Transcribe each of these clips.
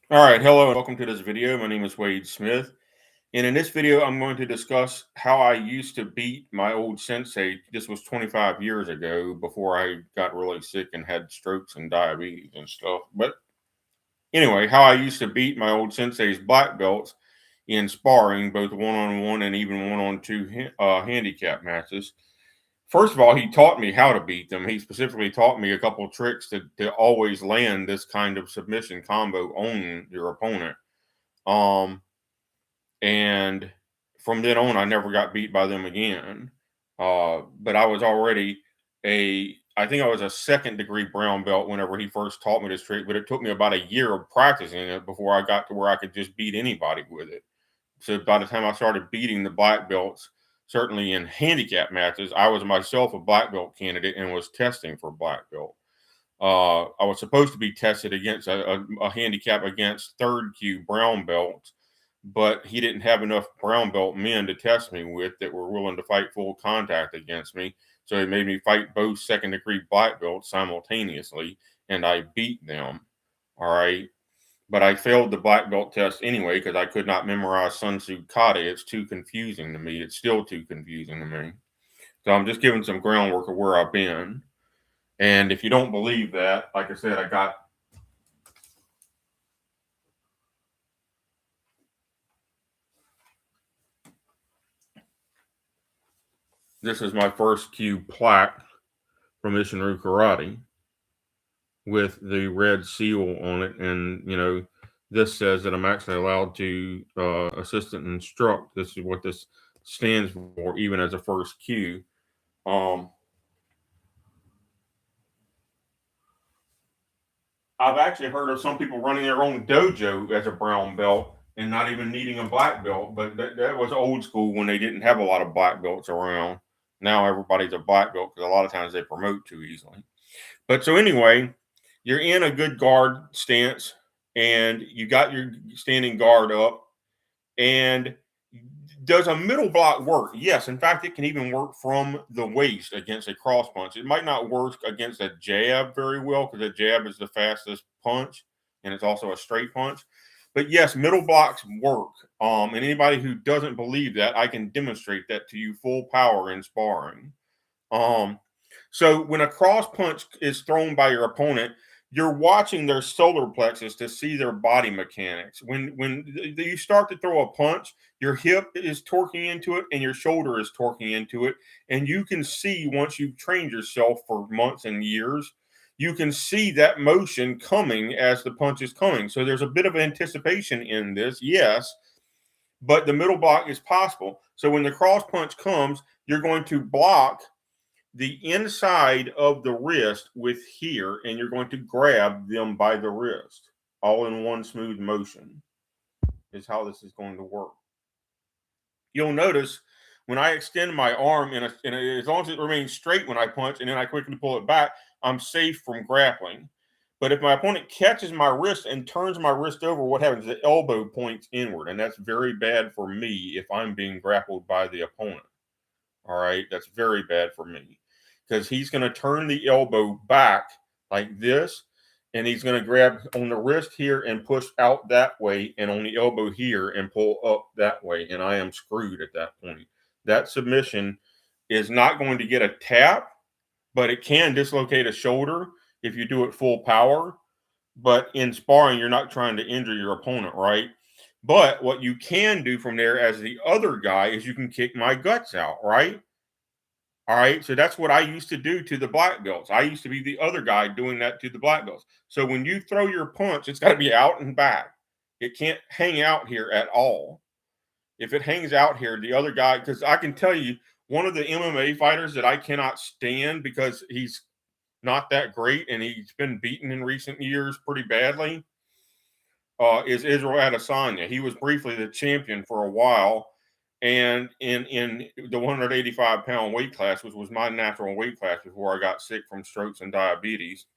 All right, hello and welcome to this video. My name is Wade Smith, and in this video, I'm going to discuss how I used to beat my old sensei. This was 25 years ago before I got really sick and had strokes and diabetes and stuff. But anyway, how I used to beat my old sensei's black belts in sparring, both one-on-one and even one-on-two handicap matches. First of all, he taught me how to beat them. He specifically taught me a couple of tricks to always land this kind of submission combo on your opponent. Um, and from then on, I never got beat by them again. But I was already I think I was a second degree brown belt whenever he first taught me this trick, but it took me about a year of practicing it before I got to where I could just beat anybody with it. So by the time I started beating the black belts, certainly in handicap matches, I was myself a black belt candidate and was testing for black belt. I was supposed to be tested against a handicap against third Q brown belts, but he didn't have enough brown belt men to test me with that were willing to fight full contact against me. So he made me fight both second degree black belts simultaneously, and I beat them. All right. But I failed the black belt test anyway because I could not memorize Sun Tzu Kata. It's too confusing to me. It's still too confusing to me. So I'm just giving some groundwork of where I've been. And if you don't believe that, like I said, this is my first Q plaque from Isshinryu Karate with the red seal on it. And, this says that I'm actually allowed to assistant instruct. This is what this stands for, even as a first Q. I've actually heard of some people running their own dojo as a brown belt and not even needing a black belt, but that was old school when they didn't have a lot of black belts around. Now everybody's a black belt because a lot of times they promote too easily. But so anyway, you're in a good guard stance and you got your standing guard up. And does a middle block work? Yes. In fact, it can even work from the waist against a cross punch. It might not work against a jab very well because a jab is the fastest punch and it's also a straight punch. But yes, middle blocks work. And anybody who doesn't believe that, I can demonstrate that to you full power in sparring. So when a cross punch is thrown by your opponent, you're watching their solar plexus to see their body mechanics. When you start to throw a punch, your hip is torquing into it and your shoulder is torquing into it, and you can see once you've trained yourself for months and years, you can see that motion coming as the punch is coming. So there's a bit of anticipation in this, yes, but the middle block is possible. So when the cross punch comes, you're going to block the inside of the wrist with here, and you're going to grab them by the wrist, all in one smooth motion, is how this is going to work. You'll notice when I extend my arm, as long as it remains straight when I punch, and then I quickly pull it back, I'm safe from grappling. But if my opponent catches my wrist and turns my wrist over, what happens? The elbow points inward, and that's very bad for me if I'm being grappled by the opponent. All right, that's very bad for me because he's going to turn the elbow back like this, and he's going to grab on the wrist here and push out that way, and on the elbow here and pull up that way, and I am screwed at that point. That submission is not going to get a tap, but it can dislocate a shoulder if you do it full power. But in sparring, you're not trying to injure your opponent, right? But what you can do from there as the other guy is you can kick my guts out, right? All right. So that's what I used to do to the black belts. I used to be the other guy doing that to the black belts. So when you throw your punch, it's got to be out and back. It can't hang out here at all. If it hangs out here, the other guy, because I can tell you, one of the MMA fighters that I cannot stand because he's not that great and he's been beaten in recent years pretty badly, is Israel Adesanya. He was briefly the champion for a while, and in the 185-pound weight class, which was my natural weight class before I got sick from strokes and diabetes.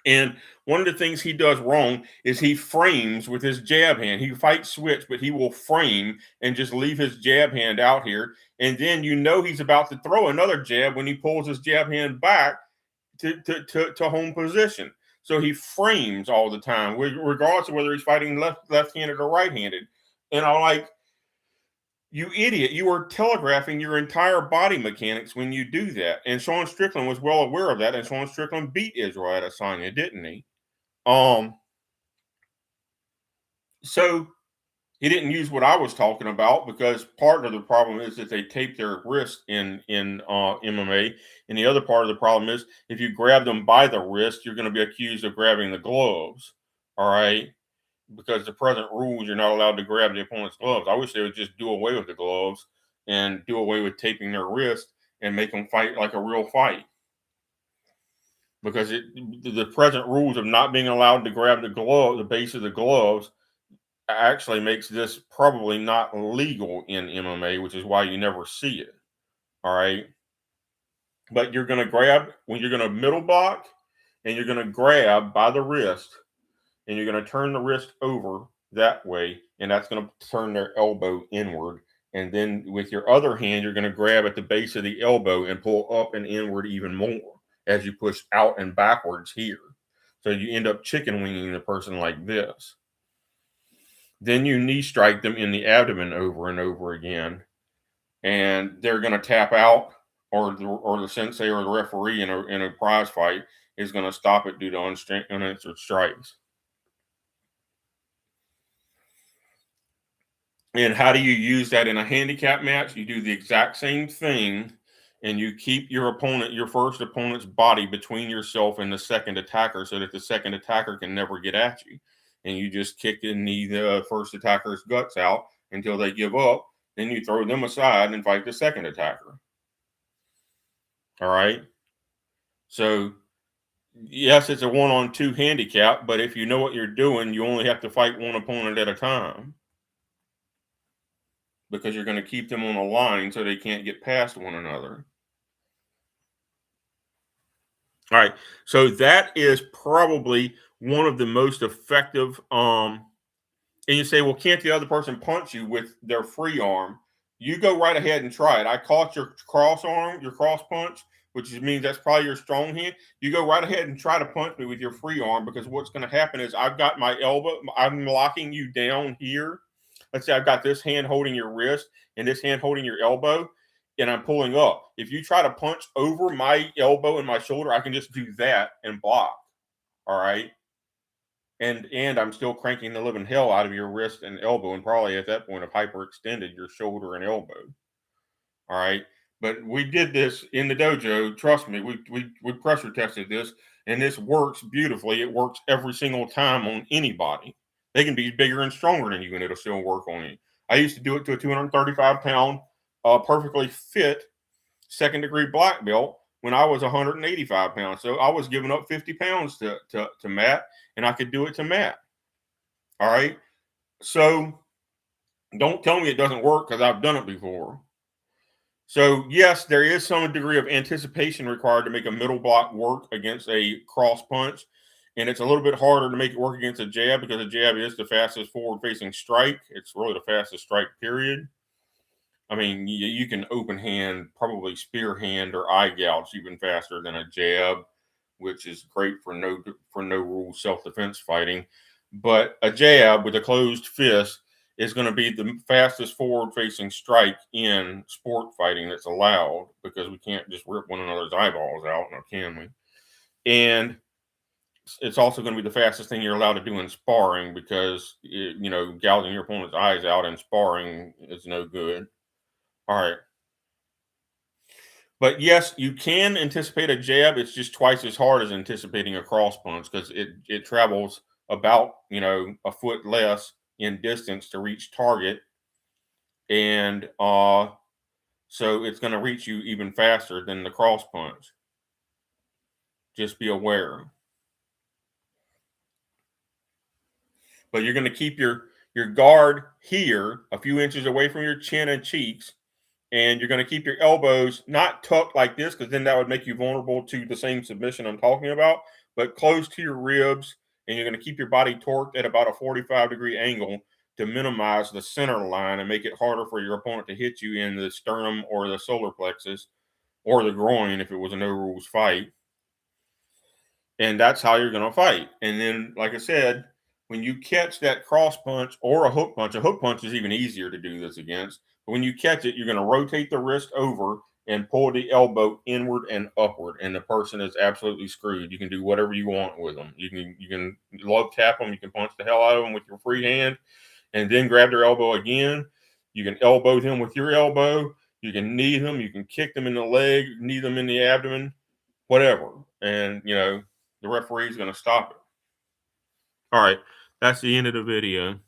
And one of the things he does wrong is he frames with his jab hand. He fights switch, but he will frame and just leave his jab hand out here. And then he's about to throw another jab when he pulls his jab hand back to home position. So he frames all the time, regardless of whether he's fighting left-handed or right-handed. And I'm like, you idiot, you are telegraphing your entire body mechanics when you do that. And Sean Strickland was well aware of that, and Sean Strickland beat Israel Adesanya, didn't he? So he didn't use what I was talking about, because part of the problem is that they tape their wrist in MMA, and the other part of the problem is if you grab them by the wrist, you're going to be accused of grabbing the gloves. All right, because the present rules, you're not allowed to grab the opponent's gloves. I wish they would just do away with the gloves and do away with taping their wrist and make them fight like a real fight. Because the present rules of not being allowed to grab the base of the gloves, actually makes this probably not legal in MMA, which is why you never see it. All right. But you're going to grab, when you're going to middle block, and you're going to grab by the wrist, and you're going to turn the wrist over that way, and that's going to turn their elbow inward. And then with your other hand, you're going to grab at the base of the elbow and pull up and inward even more as you push out and backwards here. So you end up chicken winging the person like this. Then you knee strike them in the abdomen over and over again, and they're going to tap out, or the sensei or the referee in a prize fight is going to stop it due to unanswered strikes. And how do you use that in a handicap match? You do the exact same thing, and you keep your first opponent's body between yourself and the second attacker, so that the second attacker can never get at you. And you just kick and knee the first attacker's guts out until they give up. Then you throw them aside and fight the second attacker. All right. So, yes, it's a 1-on-2 handicap, but if you know what you're doing, you only have to fight one opponent at a time, because you're going to keep them on a line so they can't get past one another. All right. So that is probably one of the most effective. And you say, well, can't the other person punch you with their free arm? You go right ahead and try it. I caught your cross arm, your cross punch, which means that's probably your strong hand. You go right ahead and try to punch me with your free arm, because what's going to happen is I've got my elbow, I'm locking you down here. Let's say I've got this hand holding your wrist and this hand holding your elbow, and I'm pulling up. If you try to punch over my elbow and my shoulder, I can just do that and block. All right. And I'm still cranking the living hell out of your wrist and elbow, and probably at that point have hyperextended your shoulder and elbow. All right. But we did this in the dojo. Trust me, we pressure tested this, and this works beautifully. It works every single time on anybody. They can be bigger and stronger than you, and it'll still work on you. I used to do it to a 235-pound, perfectly fit second-degree black belt when I was 185 pounds. So I was giving up 50 pounds to Matt, and I could do it to Matt. All right. So don't tell me it doesn't work, because I've done it before. So yes, there is some degree of anticipation required to make a middle block work against a cross punch. And it's a little bit harder to make it work against a jab, because a jab is the fastest forward-facing strike. It's really the fastest strike, period. I mean, you can open hand, probably spear hand or eye gouge even faster than a jab, which is great for no rule self-defense fighting. But a jab with a closed fist is going to be the fastest forward-facing strike in sport fighting that's allowed, because we can't just rip one another's eyeballs out, now can we? And it's also going to be the fastest thing you're allowed to do in sparring, because gouging your opponent's eyes out in sparring is no good. All right. But yes, you can anticipate a jab. It's just twice as hard as anticipating a cross punch, because it travels about a foot less in distance to reach target, and so it's going to reach you even faster than the cross punch. Just be aware. But you're going to keep your guard here, a few inches away from your chin and cheeks, and you're going to keep your elbows not tucked like this, because then that would make you vulnerable to the same submission I'm talking about, but close to your ribs, and you're going to keep your body torqued at about a 45-degree angle to minimize the center line and make it harder for your opponent to hit you in the sternum or the solar plexus or the groin if it was a no rules fight. And that's how you're going to fight. And then, like I said, when you catch that cross punch or a hook punch is even easier to do this against. But when you catch it, you're going to rotate the wrist over and pull the elbow inward and upward, and the person is absolutely screwed. You can do whatever you want with them. You can love tap them. You can punch the hell out of them with your free hand, and then grab their elbow again. You can elbow them with your elbow. You can knee them. You can kick them in the leg, knee them in the abdomen, whatever. And the referee is going to stop it. All right, that's the end of the video.